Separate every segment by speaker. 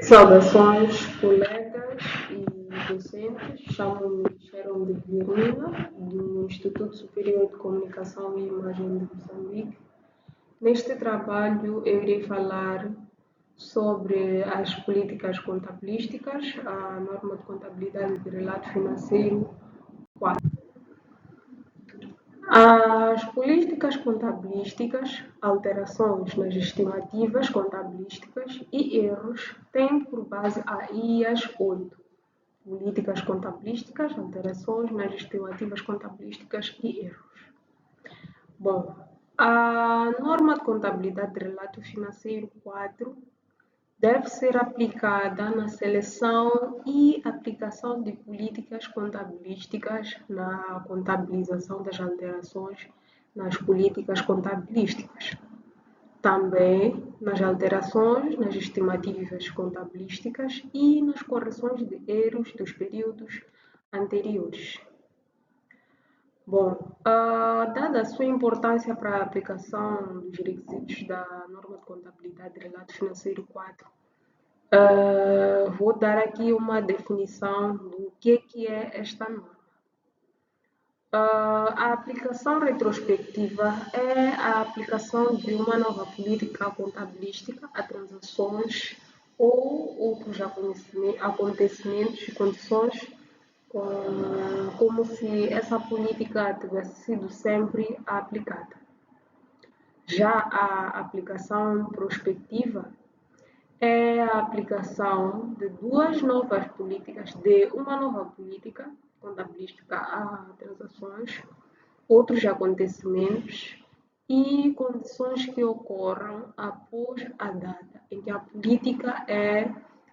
Speaker 1: Saudações, colegas e docentes. Chamo-me Sharon de Guilhermina, do Instituto Superior de Comunicação e Imagem de Moçambique. Neste trabalho, eu irei falar sobre as políticas contabilísticas, a norma de contabilidade de relato financeiro 4. As políticas contabilísticas, alterações nas estimativas contabilísticas e erros têm por base a IAS 8. Políticas contabilísticas, alterações nas estimativas contabilísticas e erros. Bom, a norma de contabilidade de relato financeiro 4 deve ser aplicada na seleção e aplicação de políticas contabilísticas na contabilização das alterações nas políticas contabilísticas. Também nas alterações nas estimativas contabilísticas e nas correções de erros dos períodos anteriores. Bom, dada a sua importância para a aplicação dos requisitos da norma de contabilidade de relato financeiro 4, vou dar aqui uma definição do que é esta norma. A aplicação retrospectiva é a aplicação de uma nova política contabilística a transações ou outros acontecimentos e condições como se essa política tivesse sido sempre aplicada. Já a aplicação prospectiva é a aplicação de uma nova política contabilística a transações, outros acontecimentos e condições que ocorram após a data em que a política é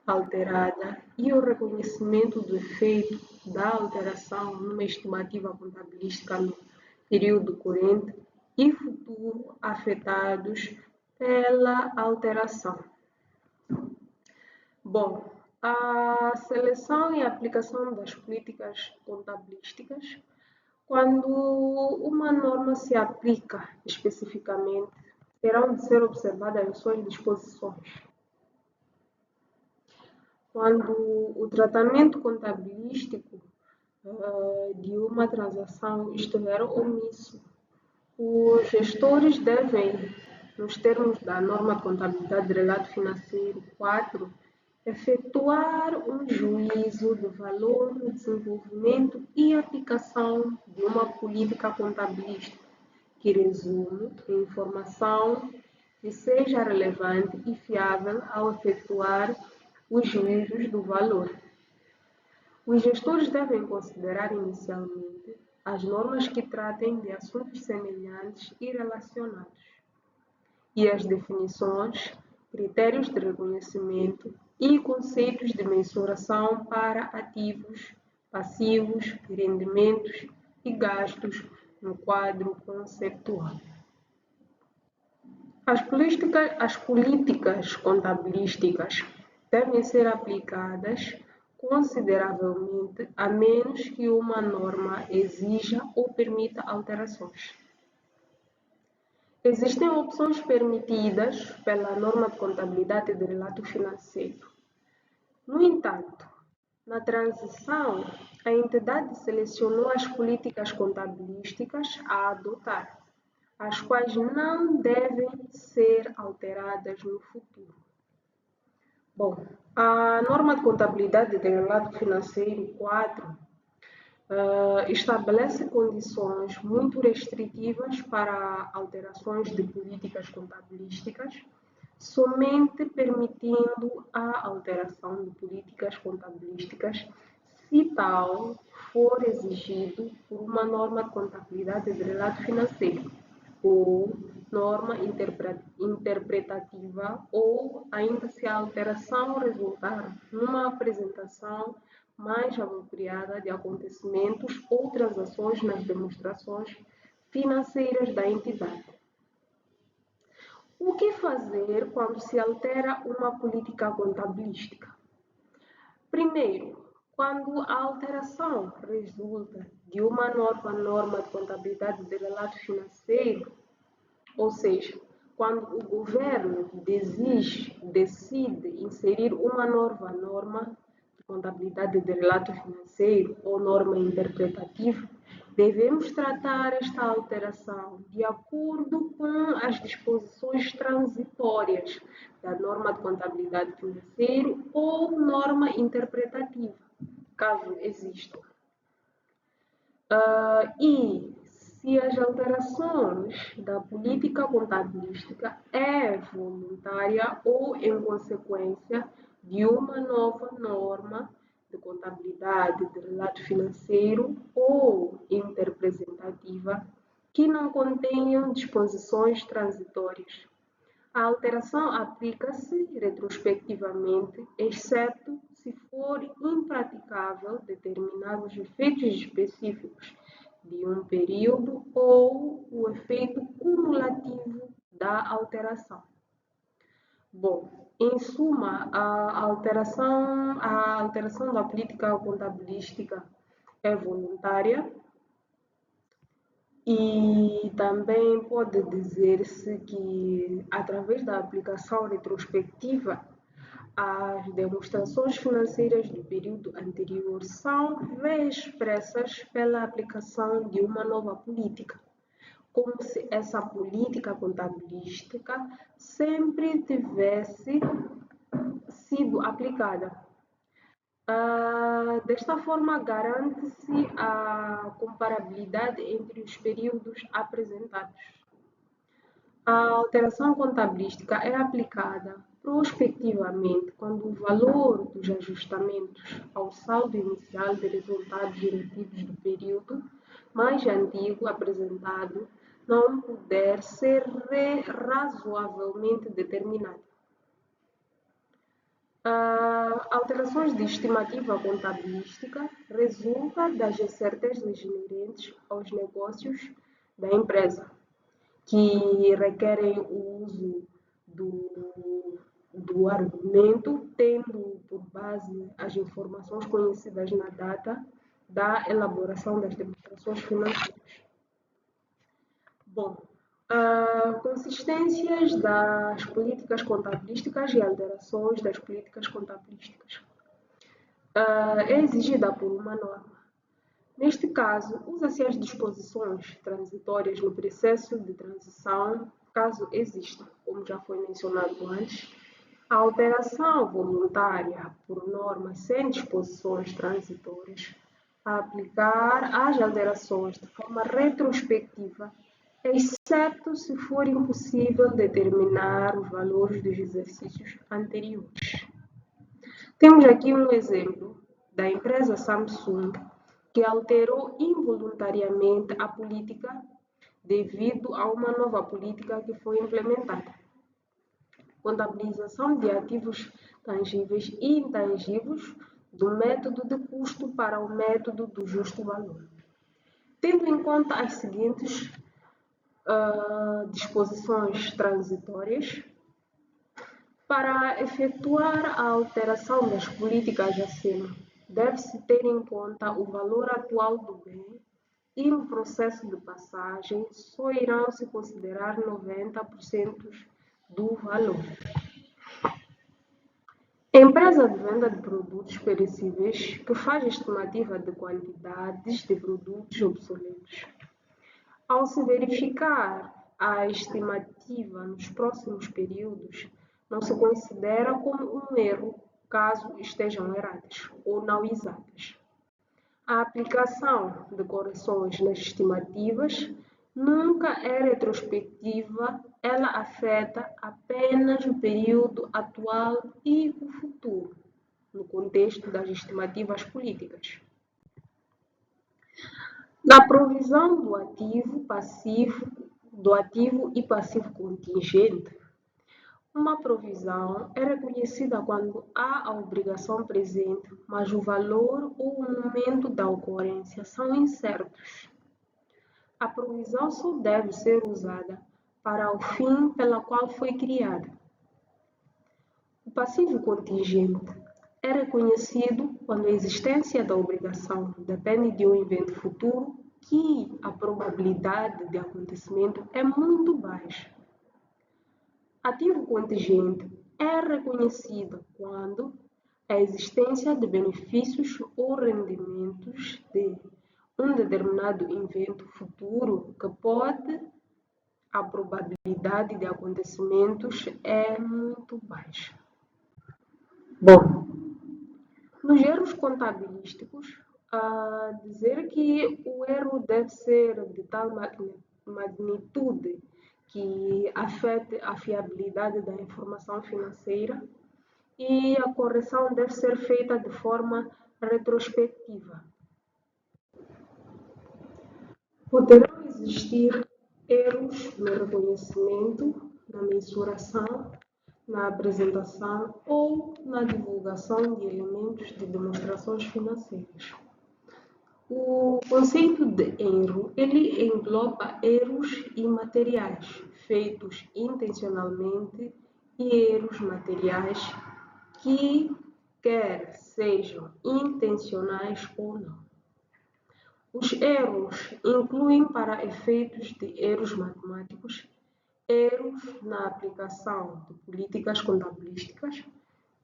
Speaker 1: alterada e o reconhecimento do efeito da alteração numa estimativa contabilística no período corrente e futuro afetados pela alteração. Bom, a seleção e a aplicação das políticas contabilísticas, quando uma norma se aplica especificamente, terão de ser observadas as suas disposições. Quando o tratamento contabilístico de uma transação estiver omisso, os gestores devem, nos termos da norma de contabilidade de relato financeiro 4, efetuar um juízo do valor do desenvolvimento e aplicação de uma política contabilística que resume a informação que seja relevante e fiável ao efetuar os juízos do valor. Os gestores devem considerar inicialmente as normas que tratem de assuntos semelhantes e relacionados, e as definições, critérios de reconhecimento e conceitos de mensuração para ativos, passivos, rendimentos e gastos no quadro conceptual. As políticas contabilísticas devem ser aplicadas consideravelmente a menos que uma norma exija ou permita alterações. Existem opções permitidas pela norma de contabilidade de relato financeiro. No entanto, na transição, a entidade selecionou as políticas contabilísticas a adotar, as quais não devem ser alteradas no futuro. Bom, a norma de contabilidade de relato financeiro 4 estabelece condições muito restritivas para alterações de políticas contabilísticas, somente permitindo a alteração de políticas contabilísticas se tal for exigido por uma norma de contabilidade de relato financeiro ou norma interpretativa, ou ainda se a alteração resultar numa apresentação mais apropriada de acontecimentos ou transações nas demonstrações financeiras da entidade. O que fazer quando se altera uma política contabilística? Primeiro, quando a alteração resulta de uma nova norma de contabilidade de relato financeiro, ou seja, quando o governo decide inserir uma nova norma de contabilidade de relato financeiro ou norma interpretativa, devemos tratar esta alteração de acordo com as disposições transitórias da norma de contabilidade financeira ou norma interpretativa, caso existam. E se as alterações da política contabilística é voluntária ou em consequência de uma nova norma de contabilidade de relato financeiro ou interpretativa que não contenham disposições transitórias. A alteração aplica-se retrospectivamente, exceto se for impraticável determinar os efeitos específicos de um período ou o efeito cumulativo da alteração. Bom, em suma, a alteração da política contabilística é voluntária e também pode dizer-se que, através da aplicação retrospectiva, as demonstrações financeiras do período anterior são reexpressas pela aplicação de uma nova política, como se essa política contabilística sempre tivesse sido aplicada. Desta forma, garante-se a comparabilidade entre os períodos apresentados. A alteração contabilística é aplicada prospectivamente quando o valor dos ajustamentos ao saldo inicial de resultados relativos do período mais antigo apresentado não puder ser razoavelmente determinado. Alterações de estimativa contabilística resultam das incertezas inerentes aos negócios da empresa, que requerem o uso do argumento, tendo por base as informações conhecidas na data da elaboração das demonstrações financeiras. Bom, consistências das políticas contabilísticas e alterações das políticas contabilísticas. É exigida por uma norma. Neste caso, usa-se as disposições transitórias no processo de transição, caso exista, como já foi mencionado antes. A alteração voluntária por normas sem disposições transitórias, a aplicar as alterações de forma retrospectiva, exceto se for impossível determinar os valores dos exercícios anteriores. Temos aqui um exemplo da empresa Samsung, que alterou involuntariamente a política devido a uma nova política que foi implementada. Contabilização de ativos tangíveis e intangíveis do método de custo para o método do justo valor. Tendo em conta as seguintes disposições transitórias, para efetuar a alteração das políticas acima, deve-se ter em conta o valor atual do bem e no processo de passagem só irão se considerar 90% do valor. Empresa de venda de produtos perecíveis que faz estimativa de quantidades de produtos obsoletos. Ao se verificar a estimativa nos próximos períodos, não se considera como um erro caso estejam erradas ou não exatas. A aplicação de correções nas estimativas nunca é retrospectiva, ela afeta apenas o período atual e o futuro, no contexto das estimativas políticas. Na provisão do ativo e passivo contingente, uma provisão é reconhecida quando há a obrigação presente, mas o valor ou o momento da ocorrência são incertos. A provisão só deve ser usada para o fim pela qual foi criada. O passivo contingente é reconhecido quando a existência da obrigação depende de um evento futuro que a probabilidade de acontecimento é muito baixa. ativo contingente é reconhecido quando a existência de benefícios ou rendimentos de um determinado evento futuro que pode a probabilidade de acontecimentos é muito baixa. Bom, nos erros contabilísticos, dizer que o erro deve ser de tal magnitude que afete a fiabilidade da informação financeira e a correção deve ser feita de forma retrospectiva. Poderão existir erros no reconhecimento, na mensuração, na apresentação ou na divulgação de elementos de demonstrações financeiras. O conceito de erro, ele engloba erros imateriais, feitos intencionalmente, e erros materiais que quer sejam intencionais ou não. Os erros incluem, para efeitos de erros matemáticos, erros na aplicação de políticas contabilísticas,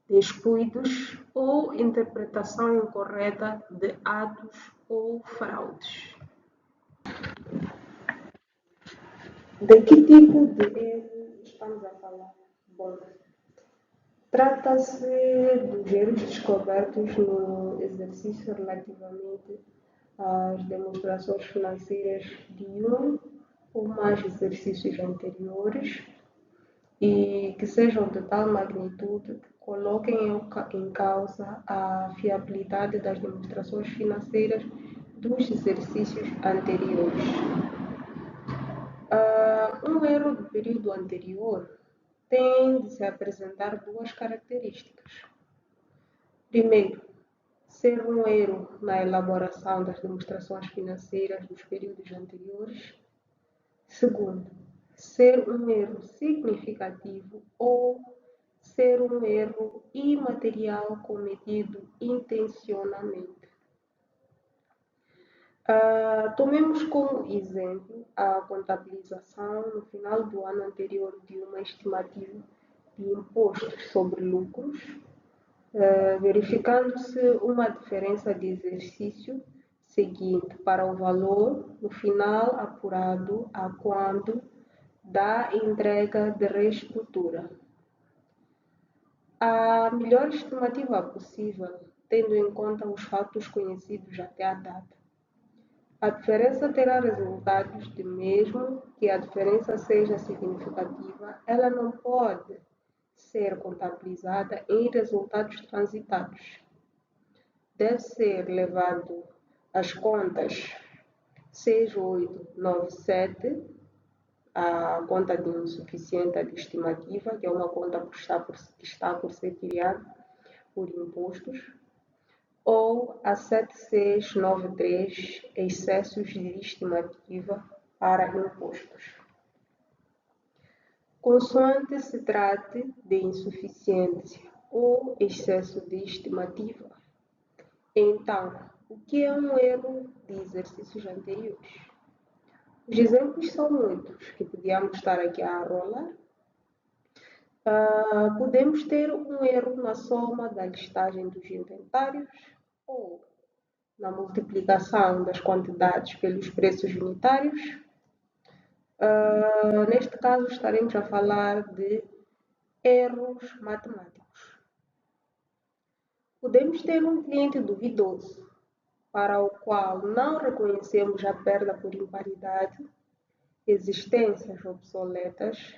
Speaker 1: descuidos ou interpretação incorreta de atos ou fraudes. De que tipo de erro estamos a falar? Bom, trata-se dos erros descobertos no exercício relativamente às demonstrações financeiras de um ou mais exercícios anteriores e que sejam de tal magnitude que coloquem em causa a fiabilidade das demonstrações financeiras dos exercícios anteriores. Um erro do período anterior tem de se apresentar duas características. Primeiro, ser um erro na elaboração das demonstrações financeiras dos períodos anteriores. Segundo, ser um erro significativo ou ser um erro imaterial cometido intencionalmente. Tomemos como exemplo a contabilização no final do ano anterior de uma estimativa de impostos sobre lucros, verificando-se uma diferença de exercício seguinte para o valor no final apurado a quando da entrega de reestrutura. A melhor estimativa possível, tendo em conta os fatos conhecidos até a data. A diferença terá resultados de mesmo que a diferença seja significativa, ela não pode ser contabilizada em resultados transitados. Deve ser levado às contas 6897, a conta de insuficiência de estimativa, que é uma conta que está por ser criada por impostos, ou a 7693, excessos de estimativa para impostos. Consoante se trate de insuficiência ou excesso de estimativa, então, o que é um erro de exercícios anteriores? Os exemplos são muitos, que podíamos estar aqui a rolar. Podemos ter um erro na soma da listagem dos inventários ou na multiplicação das quantidades pelos preços unitários. Neste caso, estaremos a falar de erros matemáticos. Podemos ter um cliente duvidoso, para o qual não reconhecemos a perda por imparidade, existências obsoletas,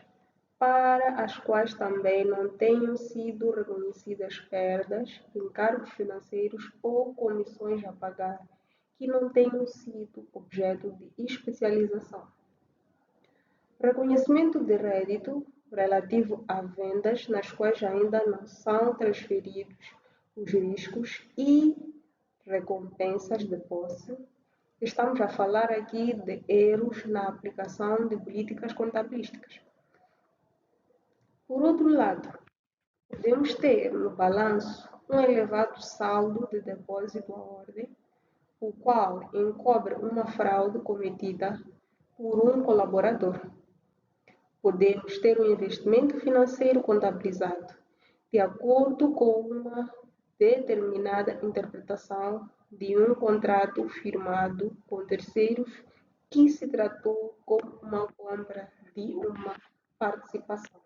Speaker 1: para as quais também não tenham sido reconhecidas perdas, encargos financeiros ou comissões a pagar, que não tenham sido objeto de especialização. Reconhecimento de rédito relativo a vendas nas quais ainda não são transferidos os riscos e recompensas de posse. Estamos a falar aqui de erros na aplicação de políticas contabilísticas. Por outro lado, podemos ter no balanço um elevado saldo de depósito à ordem, o qual encobre uma fraude cometida por um colaborador. podemos ter um investimento financeiro contabilizado de acordo com uma determinada interpretação de um contrato firmado com terceiros que se tratou com uma compra de uma participação.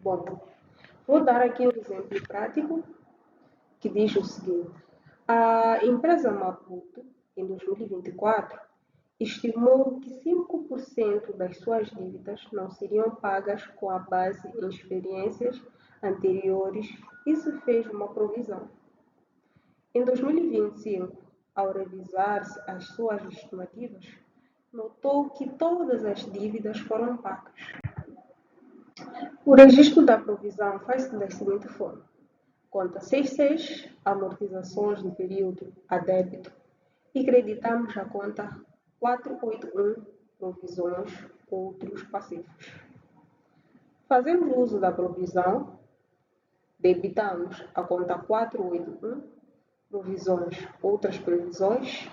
Speaker 1: Bom, vou dar aqui um exemplo prático que diz o seguinte: a empresa Maputo, em 2024, estimou que 5% das suas dívidas não seriam pagas com a base em experiências anteriores e se fez uma provisão. Em 2025, ao revisar-se as suas estimativas, notou que todas as dívidas foram pagas. O registro da provisão faz-se da seguinte forma: conta 66, amortizações do período a débito, e creditamos a conta 481, provisões, outros passivos. Fazemos uso da provisão, debitamos a conta 481, provisões, outras previsões,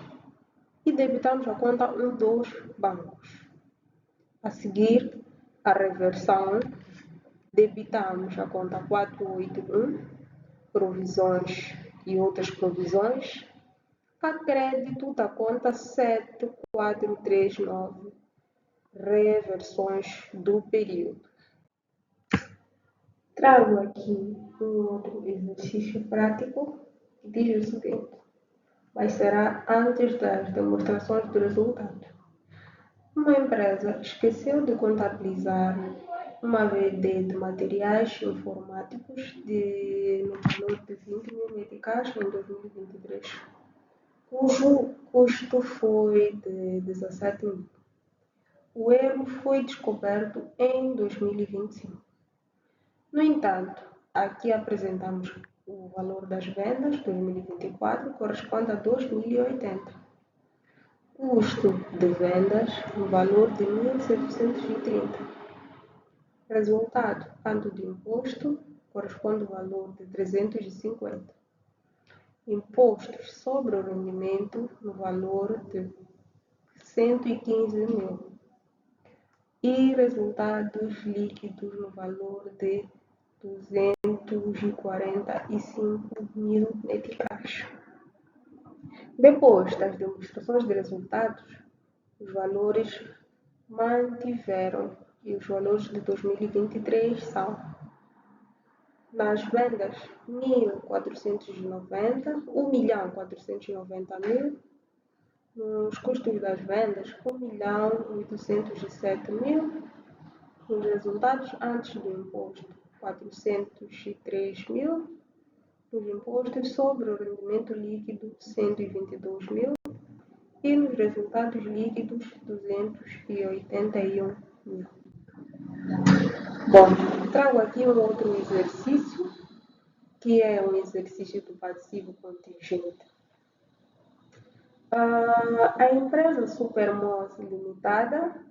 Speaker 1: e debitamos a conta 12, bancos. A seguir, a reversão, debitamos a conta 481, provisões e outras provisões, a crédito da conta 7439, reversões do período. Trago aqui um outro exercício prático que diz o seguinte, mas será antes das demonstrações do resultado. Uma empresa esqueceu de contabilizar uma VD de materiais informáticos no valor de 20 mil meticais em 2023, cujo custo foi de 17 mil. O erro foi descoberto em 2025. No entanto, aqui apresentamos o valor das vendas de 2024, corresponde a 2.080. Custo de vendas no valor de 1.730. Resultado, quanto de imposto, corresponde ao valor de 350. Impostos sobre o rendimento no valor de 115 mil. E resultados líquidos no valor de 245 mil meticais. Depois das demonstrações de resultados, os valores mantiveram e os valores de 2023 são: nas vendas, 1.490, 1.490.000, nos custos das vendas, 1.807.000, nos resultados antes do imposto, 403 mil, nos impostos sobre o rendimento líquido, 122 mil, e nos resultados líquidos, 281 mil. Bom, trago aqui um outro exercício, que é um exercício do passivo contingente. A empresa Supermos Limitada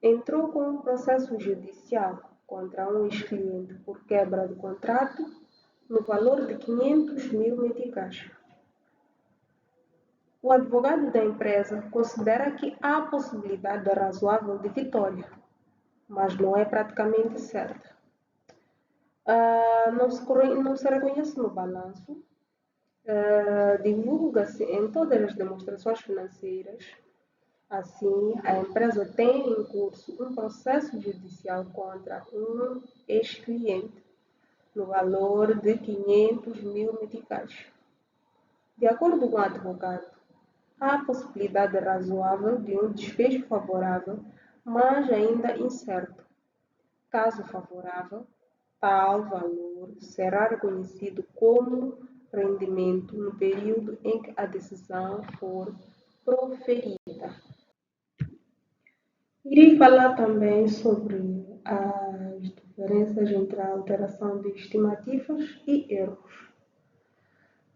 Speaker 1: entrou com um processo judicial contra um ex-cliente por quebra de contrato no valor de 500 mil meticais. O advogado da empresa considera que há possibilidade razoável de vitória, mas não é praticamente certa. Não se reconhece no balanço, divulga-se em todas as demonstrações financeiras. Assim, a empresa tem em curso um processo judicial contra um ex-cliente no valor de 500 mil meticais. De acordo com o advogado, há possibilidade razoável de um desfecho favorável, mas ainda incerto. Caso favorável, tal valor será reconhecido como rendimento no período em que a decisão for proferida. Irei falar também sobre as diferenças entre a alteração de estimativas e erros.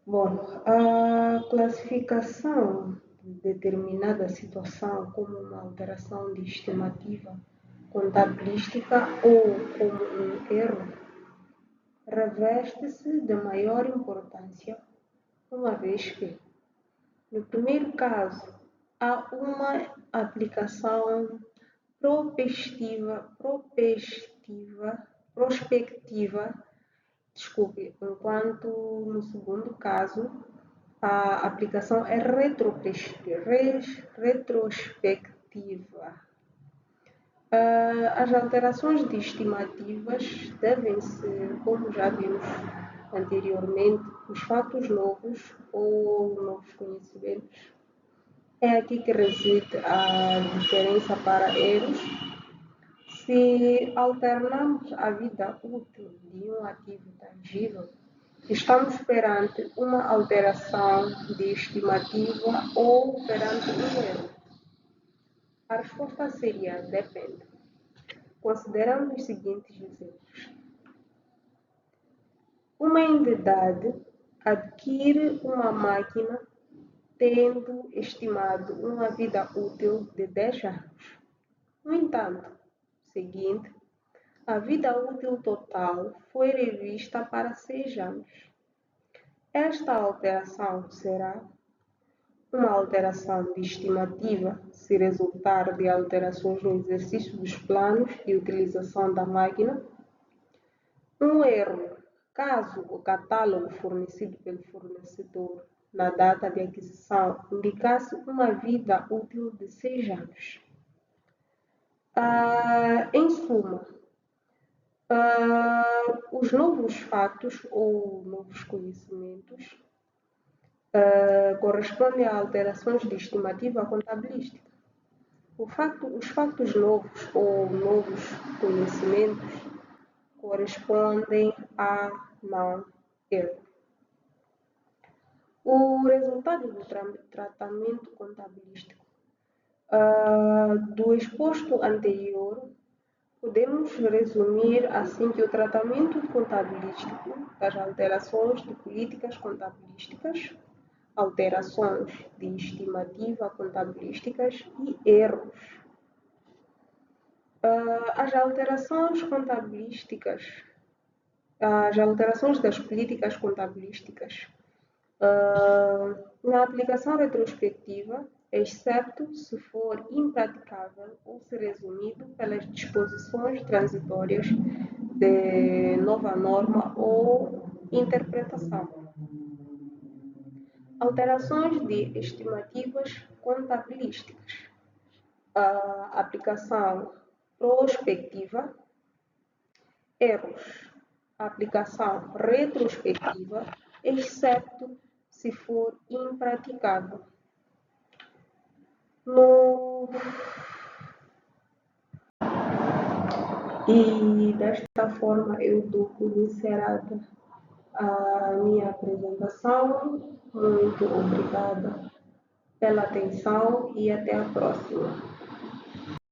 Speaker 1: Bom, a classificação de determinada situação como uma alteração de estimativa contabilística ou como um erro reveste-se de maior importância, uma vez que, no primeiro caso, há uma aplicação prospectiva, enquanto no segundo caso a aplicação é retrospectiva. As alterações de estimativas devem ser, como já vimos anteriormente, os fatos novos ou novos conhecimentos. É aqui que reside a diferença para erros. Se alternamos a vida útil de um ativo tangível, estamos perante uma alteração de estimativa ou perante um erro? A resposta seria depende. Considerando os seguintes exemplos. Uma entidade adquire uma máquina tendo estimado uma vida útil de 10 anos. No entanto, seguinte, a vida útil total foi revista para 6 anos. Esta alteração será uma alteração de estimativa se resultar de alterações no exercício dos planos de utilização da máquina. Um erro, caso o catálogo fornecido pelo fornecedor na data de aquisição indicasse uma vida útil de 6 anos. Em suma, os novos fatos ou novos conhecimentos correspondem a alterações de estimativa contabilística. Os factos novos ou novos conhecimentos correspondem a não erro. O resultado do tratamento contabilístico do exposto anterior podemos resumir assim que o tratamento contabilístico das alterações de políticas contabilísticas, alterações de estimativa contabilísticas e erros. As alterações das políticas contabilísticas na aplicação retrospectiva, exceto se for impraticável ou se resumido pelas disposições transitórias de nova norma ou interpretação. Alterações de estimativas contabilísticas. Aplicação prospectiva. Erros. Aplicação retrospectiva, exceto se for impraticável. E desta forma eu dou por encerrada a minha apresentação. Muito obrigada pela atenção e até a próxima.